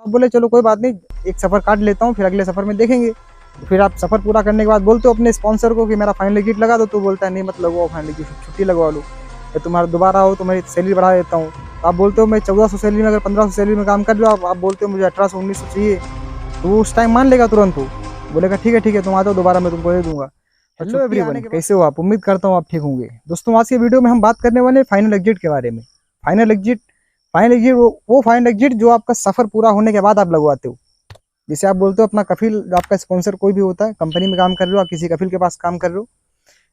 आप बोले चलो कोई बात नहीं, एक सफ़र काट लेता हूँ, फिर अगले सफ़र में देखेंगे। तो फिर आप सफ़र पूरा करने के बाद बोलते हो अपने स्पॉन्सर को कि मेरा फाइनल एग्जिट लगा दो, तो बोलता है नहीं मत लगवाओ फाइनल एग्जिट, छुट्टी लगवा लो, या तुम्हारा दोबारा हो तो मैं सैलरी बढ़ा देता हूँ। तो आप बोलते हो मैं 1400 सैलरी में, अगर 1500 सैलरी में काम कर रहे हो, आप बोलते हो मुझे 1800-1900 चाहिए, तो वो उस टाइम मान लेगा तुरंत। वो बोलेगा ठीक है तुम आ जाओ, दोबारा मैं तुमको दे दूंगा। हेलो एवरीवन, कैसे हो आप? उम्मीद करता हूँ आप ठीक होंगे। दोस्तों, आज के वीडियो में हम बात करने वाले हैं फाइनल एग्जिट के बारे में। फाइनल एग्जिट, वो फाइनल एग्जिट जो आपका सफर पूरा होने के बाद आप लगवाते हो। जैसे आप बोलते हो अपना कफिल, आपका स्पॉन्सर कोई भी होता है, कंपनी में काम कर रहे हो, आप किसी कफिल के पास काम कर रहे हो,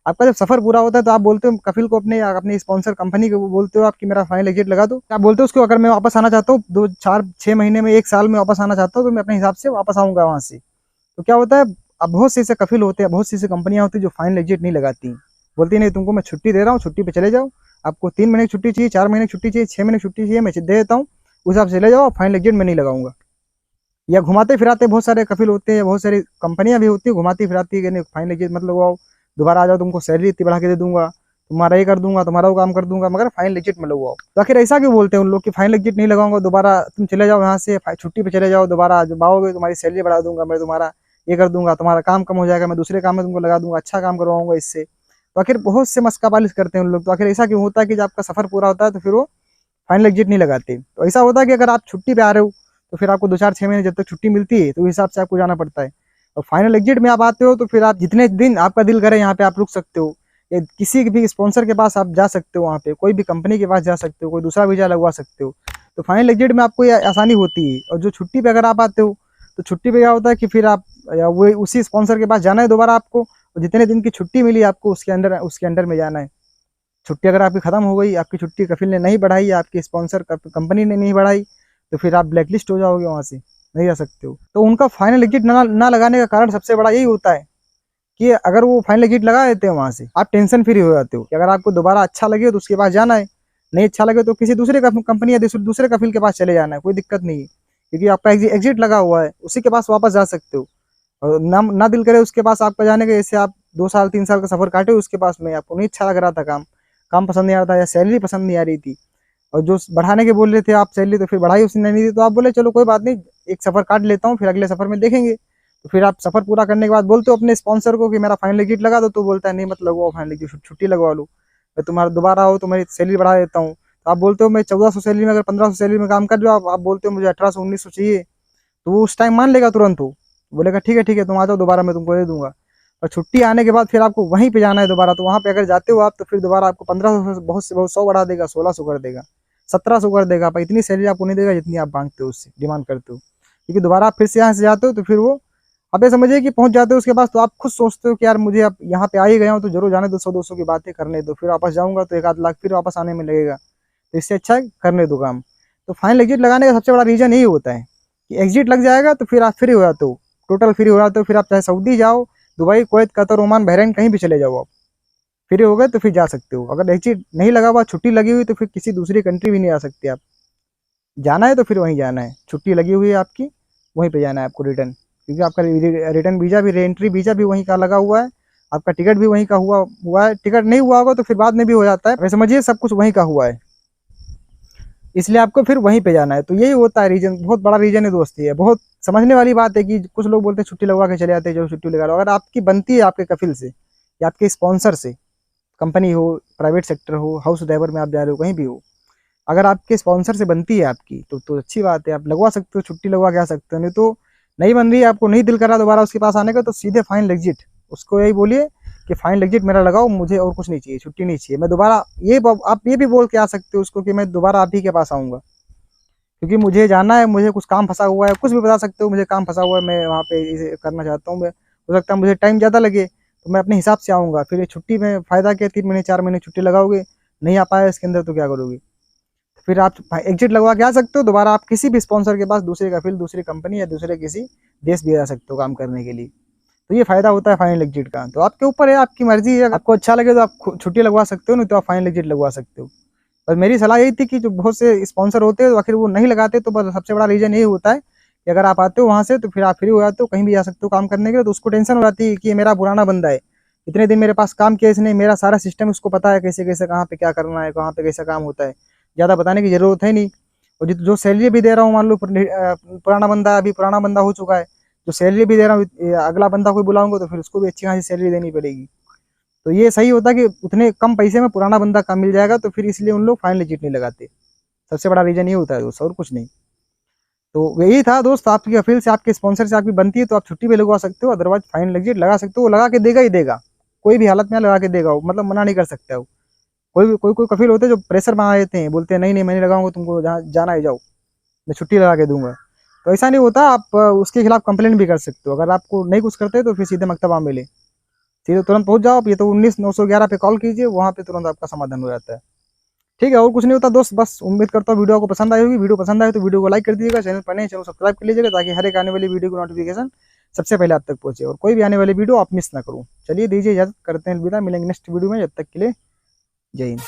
आपका जब सफर पूरा होता है तो आप बोलते हो कफिल को, अपने अपने स्पॉन्सर कंपनी को बोलते हो आपकी मेरा फाइनल एग्जिट लगा दो। आप बोलते हो उसको अगर मैं वापस आना चाहता हूँ 2, 4, 6 महीने में, 1 साल में वापस आना चाहता हूँ, तो मैं अपने हिसाब से वापस आऊंगा वहां से। तो क्या होता है, अब बहुत से ऐसे कफिल होते हैं, बहुत सी ऐसी कंपनियां होती है जो फाइनल एग्जिट नहीं लगाती, बोलती नहीं तुमको मैं छुट्टी दे रहा हूँ, छुट्टी पे चले जाओ, आपको 3 महीने की छुट्टी चाहिए, 4 महीने की छुट्टी चाहिए, 6 महीने की छुट्टी चाहिए, मैं दे देता हूँ, उस हिसाब से चले जाओ, फाइनल एग्जिट में नहीं लगाऊंगा। या घुमाते फिराते बहुत सारे कफिल होते हैं, बहुत सारी कंपनियां भी होती है घुमाती फिराती है, फाइनल एग्जिट मत लगवाओ, दोबारा आ जाओ, तुमको सैलरी इतनी बढ़ा के दे दूंगा, तुम्हारा ये कर दूंगा, तुम्हारा वो काम कर दूंगा, मगर फाइनल एग्जिट में लगवाओ। तो आखिर ऐसा क्यों बोलते हैं उन लोग कि फाइनल एग्जिट नहीं लगाऊंगा, दोबारा तुम चले जाओ यहाँ से, छुट्टी पे चले जाओ, दोबारा जब आओगे तुम्हारी सैलरी बढ़ा दूंगा, मैं तुम्हारा ये कर दूंगा, तुम्हारा काम कम हो जाएगा, मैं दूसरे काम में तुमको लगा दूंगा, अच्छा काम करवाऊंगा इससे। तो आखिर बहुत से मस्का पालिश करते हैं उन लोग। तो आखिर ऐसा क्यों होता है कि जब आपका सफर पूरा होता है तो फिर वो फाइनल एग्जिट नहीं लगाते? तो ऐसा होता है कि अगर आप छुट्टी पे आ रहे हो तो फिर आपको 2, 4, 6 महीने जब तक छुट्टी मिलती है तो उस हिसाब से आपको जाना पड़ता है। और फाइनल एग्जिट में आप आते हो तो फिर आप जितने दिन आपका दिल करे यहाँ पे आप रुक सकते हो, या किसी भी स्पॉन्सर के पास आप जा सकते हो, वहाँ पे कोई भी कंपनी के पास जा सकते हो, कोई दूसरा वीजा लगवा सकते हो। तो फाइनल एग्जिट में आपको ये आसानी होती है। और जो छुट्टी पे अगर आप आते हो तो छुट्टी पे क्या होता है कि फिर आप या वो उसी स्पॉन्सर के पास जाना है दोबारा आपको, और जितने दिन की छुट्टी मिली आपको उसके अंडर में जाना है। छुट्टी अगर आपकी खत्म हो गई, आपकी छुट्टी कफिल ने नहीं बढ़ाई, आपकी स्पॉन्सर कंपनी ने नहीं बढ़ाई, तो फिर आप ब्लैक लिस्ट हो जाओगे, वहां से नहीं जा सकते हो। तो उनका फाइनल एग्जिट ना लगाने का कारण सबसे बड़ा यही होता है कि अगर वो फाइनल एग्जिट लगा देते हैं वहां से, आप टेंशन फ्री हो जाते हो कि अगर आपको दोबारा अच्छा लगे तो उसके पास जाना है, नहीं अच्छा लगे तो किसी दूसरे कंपनी या दूसरे कफिल के पास चले जाना है, कोई दिक्कत नहीं है, क्योंकि आपका एग्जिट लगा हुआ है, उसी के पास वापस जा सकते हो। और ना दिल करे उसके पास आपका जाने का, जैसे आप 2 साल 3 साल का सफर काटे उसके पास में, आपको नहीं अच्छा लग रहा था, काम काम पसंद नहीं आ रहा था, या सैलरी पसंद नहीं आ रही थी, और जो बढ़ाने के बोल रहे थे आप सैलरी, तो फिर बढ़ाई उसने नहीं दी, तो आप बोले चलो कोई बात नहीं, एक सफर काट लेता हूँ, फिर अगले सफर में देखेंगे। तो फिर आप सफर पूरा करने के बाद बोलते हो अपने स्पॉन्सर को कि मेरा फाइनल एग्जिट लगा दो, तो बोलता है नहीं मत लगवाओ फाइनल एग्जिट, छुट्टी लगवा लो, मैं तुम्हारा दोबारा हो तो मैं सैलरी बढ़ा देता हूँ। तो आप बोलते हो मैं 1400 सैलरी में, अगर 1500 सैलरी में काम कर रहे हो, आप बोलते हो मुझे 1800-1900 चाहिए, तो वो उस टाइम मान लेगा तुरंत। वो बोलेगा ठीक है तुम आ जाओ, दोबारा मैं तुमको दे दूंगा। और छुट्टी आने के बाद फिर आपको वहीं पे जाना है दोबारा, तो वहाँ पे अगर जाते हो आप तो फिर दोबारा आपको 1500 से बहुत 100 बढ़ा देगा, 1600 कर देगा, 1700 कर देगा। आप इतनी सैलरी आपको नहीं देगा जितनी आप मांगते हो, उससे डिमांड करते हो, क्योंकि दोबारा आप फिर से यहाँ से जाते हो, तो फिर वो आप ये समझिए कि पहुंच जाते हो उसके पास, तो आप खुद सोचते हो कि यार मुझे अब यहाँ पे आ ही गया हूँ तो जरूर जाने दो, 100-200 की बातें करने दो, फिर वापस जाऊंगा तो 1 आध लाख फिर वापस आने में लगेगा, तो इससे अच्छा है करने दो काम। तो फाइनल एग्जिट लगाने का सबसे बड़ा रीजन यही होता है कि एग्जिट लग जाएगा तो फिर आप फ्री हो जाते हो, टोटल फ्री हो जाते हो। फिर आप चाहे सऊदी जाओ, Dubai, Kuwait, Qatar, Oman, Bahrain, कहीं भी चले जाओ, आप फ्री हो गए तो फिर जा सकते हो। अगर एग्जिट नहीं लगा हुआ, छुट्टी लगी हुई, तो फिर किसी दूसरी कंट्री भी नहीं आ सकते आप। जाना है तो फिर वहीं जाना है, छुट्टी लगी हुई है आपकी, वहीं पे जाना है आपको रिटर्न, क्योंकि आपका रिटर्न वीजा भी, री एंट्री वीजा भी वहीं का लगा हुआ है, आपका टिकट भी वहीं का हुआ है। टिकट नहीं हुआ होगा तो फिर बाद में भी हो जाता है, वैसे समझिए सब कुछ वहीं का हुआ है, इसलिए आपको फिर वहीं पे जाना है। तो यही होता है रीजन, बहुत बड़ा रीजन है दोस्ती है। बहुत समझने वाली बात है कि कुछ लोग बोलते हैं छुट्टी लगवा के चले जाते हैं, जो छुट्टी लगा लो, अगर आपकी बनती है आपके कफिल से या आपके स्पॉन्सर से, कंपनी हो, प्राइवेट सेक्टर हो, हाउस ड्राइवर में आप जा रहे हो, कहीं भी हो, अगर आपके स्पॉन्सर से बनती है आपकी तो अच्छी बात है, आप लगवा सकते हो, छुट्टी लगवा के आ सकते हो। नहीं तो नहीं बन रही है, आपको नहीं दिल कर रहा दोबारा उसके पास आने का, तो सीधे फाइनल एग्जिट, उसको यही बोलिए कि फाइनल एग्जिट मेरा लगाओ, मुझे और कुछ नहीं चाहिए, छुट्टी नहीं चाहिए, मैं दोबारा आप ये भी बोल के आ सकते हो उसको कि मैं दोबारा आप ही के पास आऊँगा, क्योंकि मुझे जाना है, मुझे कुछ काम फंसा हुआ है, कुछ भी बता सकते हो, मुझे काम फंसा हुआ है, मैं वहाँ पे इसे करना चाहता हूँ, मैं हो सकता है मुझे टाइम ज़्यादा लगे, तो मैं अपने हिसाब से आऊँगा। फिर ये छुट्टी में फ़ायदा क्या, 3 महीने 4 महीने छुट्टी लगाओगे, नहीं आ पाया इसके अंदर तो क्या करोगे? फिर आप एग्जिट लगवा के आ सकते हो, दोबारा आप किसी भी स्पॉन्सर के पास, दूसरे कफिल, दूसरी कंपनी या दूसरे किसी देश भी जा सकते हो काम करने के लिए। तो ये फायदा होता है फाइनल एग्जिट का। तो आपके ऊपर है, आपकी मर्जी है, आपको अच्छा लगे तो आप छुट्टी लगवा सकते हो, नहीं तो आप फाइनल एग्जिट लगवा सकते हो। पर मेरी सलाह यही थी कि जो बहुत से स्पॉन्सर होते हैं तो आखिर वो नहीं लगाते, तो बस सबसे बड़ा रीजन यही होता है कि अगर आप आते हो वहाँ से तो फिर आप फ्री हो जाते हो, कहीं भी जा सकते हो काम करने के लिए, तो उसको टेंशन हो जाती है कि ये मेरा पुराना बंदा है, इतने दिन मेरे पास काम किया इसने, मेरा सारा सिस्टम उसको पता है, कैसे कैसे कहाँ पे क्या करना है, कहाँ पे कैसा काम होता है, ज़्यादा बताने की ज़रूरत है नहीं। और जो सैलरी भी दे रहा हूँ, मान लो पुराना बंदा, अभी पुराना बंदा हो चुका है, जो सैलरी भी दे रहा हूँ, अगला बंदा कोई बुलाऊंगा तो फिर उसको भी अच्छी खासी सैलरी देनी पड़ेगी। तो ये सही होता कि उतने कम पैसे में पुराना बंदा कम मिल जाएगा, तो फिर इसलिए उन लोग फाइनली चिट नहीं लगाते। सबसे बड़ा रीजन ये होता है दोस्त, और कुछ नहीं। तो यही था दोस्त, आपकी अपील से, आपके स्पॉन्सर से आपकी बनती है तो आप छुट्टी पे लगवा सकते हो, अदरवाइज फाइन लग लगा सकते हो। वो लगा के देगा ही देगा, कोई भी हालत में लगा के देगा वो, मतलब मना नहीं कर सकता वो। कोई कफील होते हैं जो प्रेशर बना देते हैं, बोलते हैं नहीं नहीं मैं नहीं लगाऊंगा, तुमको जहाँ जाना है जाओ, मैं छुट्टी लगा के दूंगा। तो ऐसा नहीं होता, आप उसके खिलाफ कंप्लेंट भी कर सकते हो। अगर आपको नहीं कुछ करते तो फिर सीधे मकतब आम मिले, सीधे तुरंत पहुंच जाओ आप, ये तो 19 911 पे कॉल कीजिए, वहाँ पे तुरंत आपका समाधान हो जाता है। ठीक है, और कुछ नहीं होता दोस्त। बस उम्मीद करता हूँ वीडियो आपको पसंद आई होगी। वीडियो पसंद आए तो वीडियो को लाइक कर दीजिएगा, चैनल पर नए चैनल सब्सक्राइब कर लीजिएगा, ताकि हर एक आने वाली वीडियो की नोटिफिकेशन सबसे पहले आप तक पहुंचे और कोई भी आने वाली वीडियो आप मिस ना करूँ। चलिए दीजिए इजाजत, करते हैं अलविदा, मिलेंगे नेक्स्ट वीडियो में, जब तक के लिए जय हिंद।